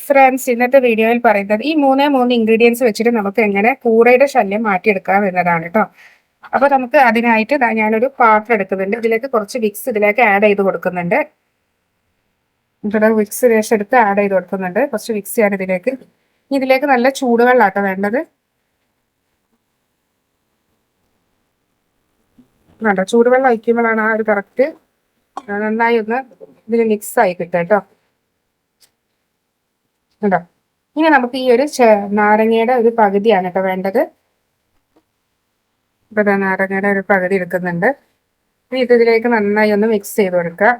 Friends, ഇന്നത്തെ വീഡിയോയിൽ പറയുന്നത് ഈ മൂന്ന് ഇൻഗ്രീഡിയൻസ് വെച്ചിട്ട് നമുക്ക് എങ്ങനെ കൂറയുടെ ശല്യം മാറ്റിയെടുക്കാം എന്നതാണ് കേട്ടോ. അപ്പൊ നമുക്ക് അതിനായിട്ട് ഞാനൊരു പാത്രം എടുക്കുന്നുണ്ട്. ഇതിലേക്ക് കുറച്ച് വിക്സ് ഇതിലേക്ക് ആഡ് ചെയ്ത് കൊടുക്കുന്നുണ്ട്. ഇവിടെ വിക്സ് ലേശം എടുത്ത് ആഡ് ചെയ്ത് കൊടുക്കുന്നുണ്ട്. കുറച്ച് വിക്സ് ഞാൻ ഇതിലേക്ക് നല്ല ചൂടുവെള്ളാട്ടോ വേണ്ടത്. വേണ്ട, ചൂടുവെള്ളം ഒഴിക്കുമ്പോഴാണ് ആ ഒരു കറക്റ്റ് നന്നായി ഒന്ന് ഇതിൽ മിക്സ് ആയി കിട്ടുക കേട്ടോ. കേട്ടോ, ഇനി നമുക്ക് ഈ ഒരു നാരങ്ങയുടെ ഒരു പകുതിയാണ് കേട്ടോ വേണ്ടത്. ഇപ്പൊ നാരങ്ങയുടെ ഒരു പകുതി എടുക്കുന്നുണ്ട്. ഇനി ഇതിലേക്ക് നന്നായി ഒന്ന് മിക്സ് ചെയ്ത് കൊടുക്കുക.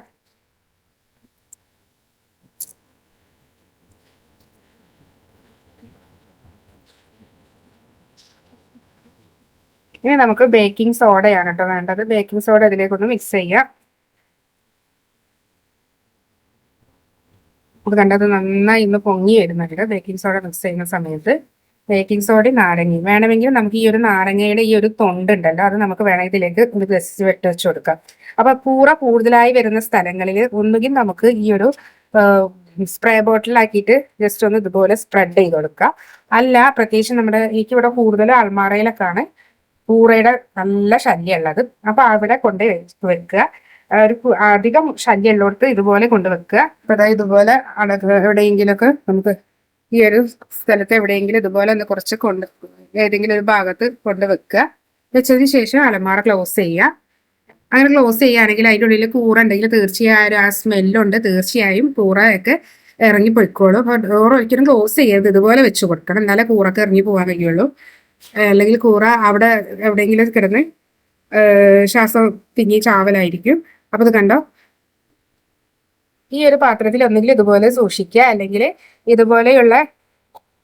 ഇനി നമുക്ക് ബേക്കിംഗ് സോഡയാണ് കേട്ടോ വേണ്ടത്. ബേക്കിംഗ് സോഡ ഇതിലേക്കൊന്ന് മിക്സ് ചെയ്യാം. ഇത് കണ്ടത് നന്നായി ഇന്ന് പൊങ്ങി വരുന്നുണ്ട് ബേക്കിംഗ് സോഡ മിക്സ് ചെയ്യുന്ന സമയത്ത്. ബേക്കിംഗ് സോഡയും നാരങ്ങയും വേണമെങ്കിൽ നമുക്ക് ഈ ഒരു നാരങ്ങയുടെ ഈ ഒരു തൊണ്ടുണ്ടല്ലോ, അത് നമുക്ക് വേണമെങ്കിൽ ഇതിലേക്ക് ഒന്ന് ജസ്റ്റ് വെച്ച് കൊടുക്കാം. അപ്പൊ പൂറ കൂടുതലായി വരുന്ന സ്ഥലങ്ങളിൽ ഒന്നുകിൽ നമുക്ക് ഈ ഒരു സ്പ്രേ ബോട്ടിലാക്കിയിട്ട് ജസ്റ്റ് ഒന്ന് ഇതുപോലെ സ്പ്രെഡ് ചെയ്ത് കൊടുക്കുക. അല്ല, പ്രത്യേകിച്ച് എനിക്കിവിടെ കൂടുതലും അൾമാറയിലൊക്കെയാണ് പൂറയുടെ നല്ല ശല്യം ഉള്ളത്. അപ്പൊ അവിടെ കൊണ്ട് വെക്കുക. ഒരു അധികം ശല്യം ഉള്ളിടത്ത് ഇതുപോലെ കൊണ്ടുവെക്കുക. അപ്പൊ അതായത് ഇതുപോലെ എവിടെയെങ്കിലുമൊക്കെ നമുക്ക് ഈ ഒരു സ്ഥലത്ത് എവിടെയെങ്കിലും ഇതുപോലെ ഒന്ന് കുറച്ച് ഏതെങ്കിലും ഒരു ഭാഗത്ത് കൊണ്ടുവെക്കുക. വെച്ചതിന് ശേഷം അലമാറ ക്ലോസ് ചെയ്യുക. അങ്ങനെ ക്ലോസ് ചെയ്യുകയാണെങ്കിൽ അതിൻ്റെ ഉള്ളിൽ കൂറ ഉണ്ടെങ്കിൽ തീർച്ചയായും ആ സ്മെല്ലുണ്ട്, തീർച്ചയായും കൂറയൊക്കെ ഇറങ്ങി പോയിക്കോളും. ഒരിക്കലും ക്ലോസ് ചെയ്യരുത്, ഇതുപോലെ വെച്ച് കൊടുക്കണം, എന്നാലേ കൂറൊക്കെ ഇറങ്ങി പോകാൻ കഴിയുള്ളൂ. അല്ലെങ്കിൽ കൂറ അവിടെ എവിടെയെങ്കിലും കിടന്ന് ശ്വാസം തിങ്ങി ചാവലായിരിക്കും. അപ്പൊ ഇത് കണ്ടോ, ഈ ഒരു പാത്രത്തിൽ ഒന്നുകിൽ ഇതുപോലെ സൂക്ഷിക്കുക, അല്ലെങ്കിൽ ഇതുപോലെയുള്ള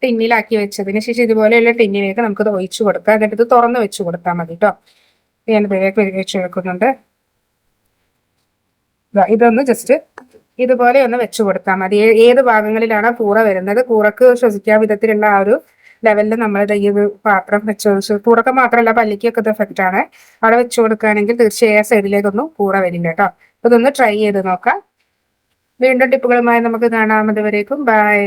ടിന്നിലാക്കി വെച്ചതിന് ശേഷം ഇതുപോലെയുള്ള ടിന്നിലേക്ക് നമുക്കിത് ഒഴിച്ചു കൊടുക്കാം. എന്നിട്ട് ഇത് തുറന്ന് വെച്ച് കൊടുത്താൽ മതി കേട്ടോ. ഞാൻ ഇതിലേക്ക് വെച്ച് വെക്കുന്നുണ്ട്. ഇതൊന്ന് ജസ്റ്റ് ഇതുപോലെ ഒന്ന് വെച്ച് കൊടുത്താൽ മതി. ഏത് ഭാഗങ്ങളിലാണ് കൂറ വരുന്നത്, കൂറക്ക് ശ്വസിക്കാൻ വിധത്തിലുള്ള ആ ഒരു ലെവലിൽ നമ്മൾ ഈ ഒരു പാത്രം വെച്ച് കൂറൊക്കെ മാത്രമല്ല പല്ലിക്കൊക്കെ ഇത് എഫക്റ്റ് ആണ്. അവിടെ വെച്ച് കൊടുക്കുകയാണെങ്കിൽ തീർച്ചയായും സൈഡിലേക്കൊന്നും കൂറ വരില്ല കേട്ടോ. ഇതൊന്ന് ട്രൈ ചെയ്ത് നോക്കാം. വീണ്ടും ടിപ്പുകളുമായി നമുക്ക് കാണാം. അതുവരേക്കും ബൈ.